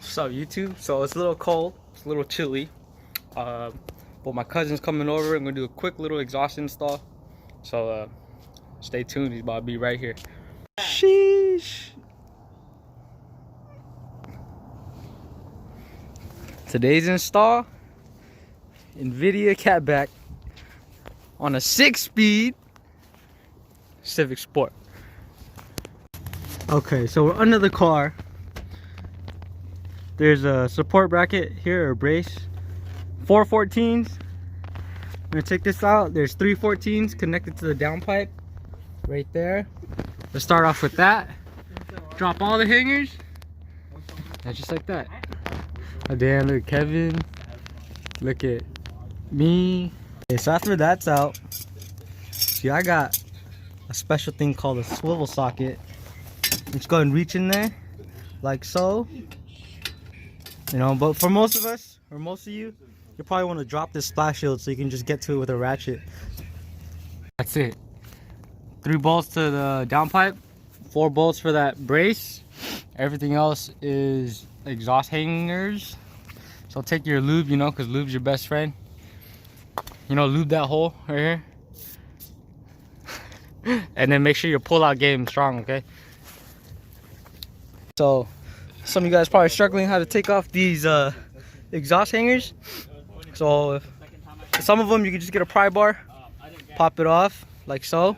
What's up, YouTube? So it's a little cold, it's a little chilly, but my cousin's coming over. I'm gonna do a quick little exhaust install, so stay tuned. He's about to be right here. Sheesh. Today's install, INVIDIA catback on a 6-speed Civic Sport. Okay, so we're under the car. There's a support bracket here, or brace. 4 14s. I'm gonna take this out. There's 3 14s connected to the downpipe right there. Let's start off with that. Drop all the hangers. And just like that. Oh damn, look at Kevin. Look at me. Okay, so after that's out, see, I got a special thing called a swivel socket. Just go ahead and reach in there, like so. You know, but for most of us, or most of you, you probably want to drop this splash shield so you can just get to it with a ratchet. That's it. 3 bolts to the downpipe, 4 bolts for that brace. Everything else is exhaust hangers. So take your lube, you know, because lube's your best friend. You know, lube that hole right here. And then make sure your pull-out game is strong, okay? So some of you guys probably struggling how to take off these exhaust hangers. So some of them you can just get a pry bar, pop it off like so.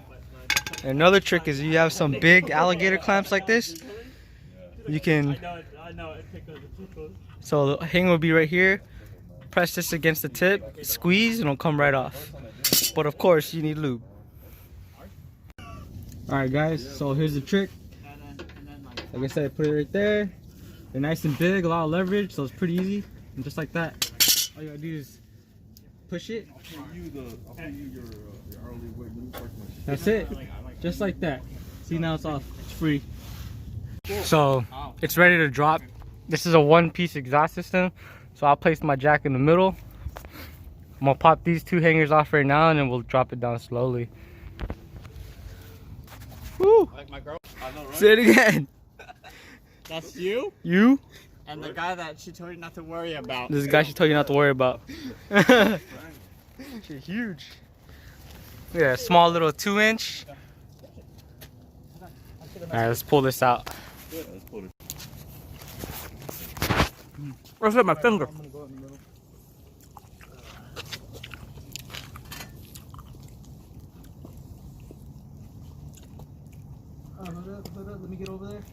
And another trick is you have some big alligator clamps like this. You can, so the hanger will be right here. Press this against the tip, squeeze, and it'll come right off. But of course you need lube. Alright guys, so here's the trick. Like I said, put it right there. They're nice and big, a lot of leverage, so it's pretty easy. And just like that, all you gotta do is push it. That's it. Just like that. See, now it's off. It's free. So it's ready to drop. This is a 1-piece exhaust system, so I'll place my jack in the middle. I'm gonna pop these 2 hangers off right now, and then we'll drop it down slowly. Woo! Like my girl. I know, right? Say it again. That's you? You? And the guy that she told you not to worry about. This is the guy she told you not to worry about. She's huge. Yeah, small little 2-inch. Alright, let's pull this out. Where's my finger? Let me get over there.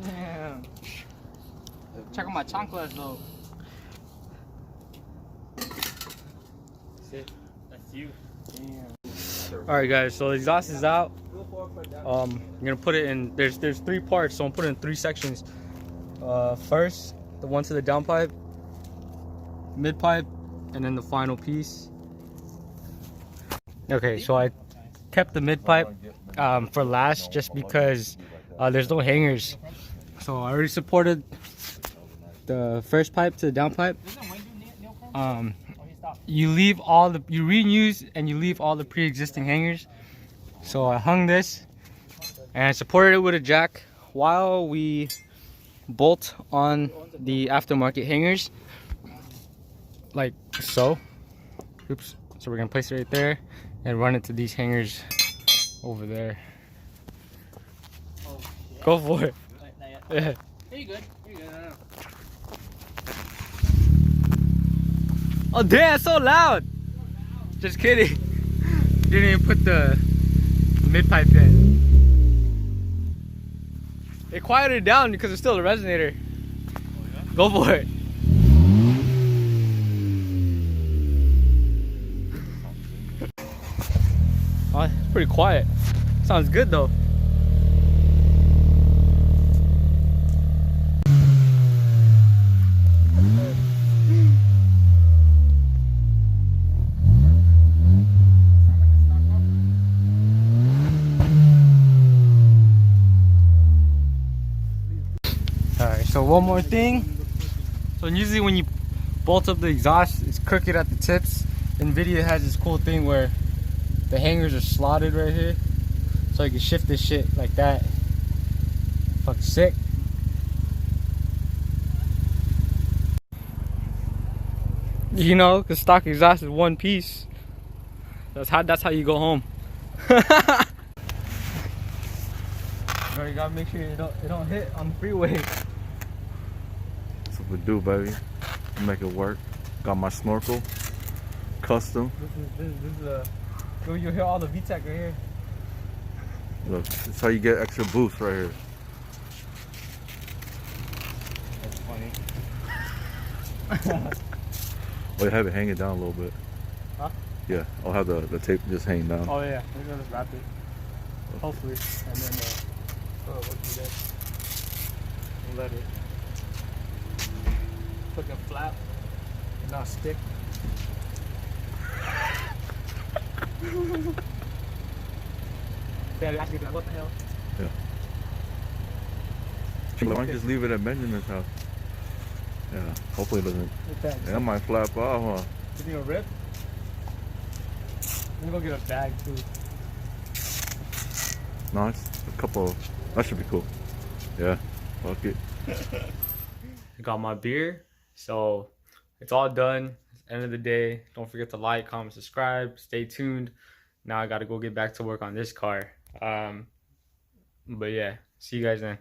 Damn. Check on my chanclas though. That's you. Damn. Alright guys, so the exhaust is out. I'm gonna put it in, there's 3 parts, so I'm putting it in 3 sections. First, the one to the downpipe, mid pipe, and then the final piece. Okay, so I kept the mid pipe for last just because there's no hangers. So I already supported the first pipe to the downpipe. You reuse and you leave all the pre-existing hangers. So I hung this and I supported it with a jack while we bolt on the aftermarket hangers, like so. Oops. So we're gonna place it right there and run it to these hangers over there. Go for it. Yeah. You're good. You're good. Oh damn, so loud. Just kidding. Didn't even put the mid pipe in. It quieted down because it's still a resonator. Oh, yeah? Go for it. Oh, it's pretty quiet. Sounds good though. Alright, so one more thing. So usually when you bolt up the exhaust, it's crooked at the tips. INVIDIA has this cool thing where the hangers are slotted right here, so you can shift this shit like that. Fuck sick. You know, cause stock exhaust is one piece. That's how you go home. Bro, you gotta make sure it don't hit on the freeway. That's what we do, baby. Make it work. Got my snorkel, custom. This is you'll hear all the VTEC right here. Look, that's how you get extra boost right here. That's funny. Oh, you have it hanging down a little bit. Huh? Yeah, I'll have the tape just hanging down. Oh yeah, we're gonna just wrap it. Hopefully, and then throw it through there. And let it cook a flap and not stick. Yeah, actually, like, what the hell? Yeah. Why don't you just leave it at Benjamin's house? Yeah, hopefully it doesn't. That might flap off, huh? You think it'll rip? I'm gonna go get a bag too. No, it's a couple. That should be cool. Yeah, fuck it. I got my beer, so it's all done. It's the end of the day. Don't forget to like, comment, subscribe. Stay tuned. Now I gotta go get back to work on this car. But yeah, see you guys then.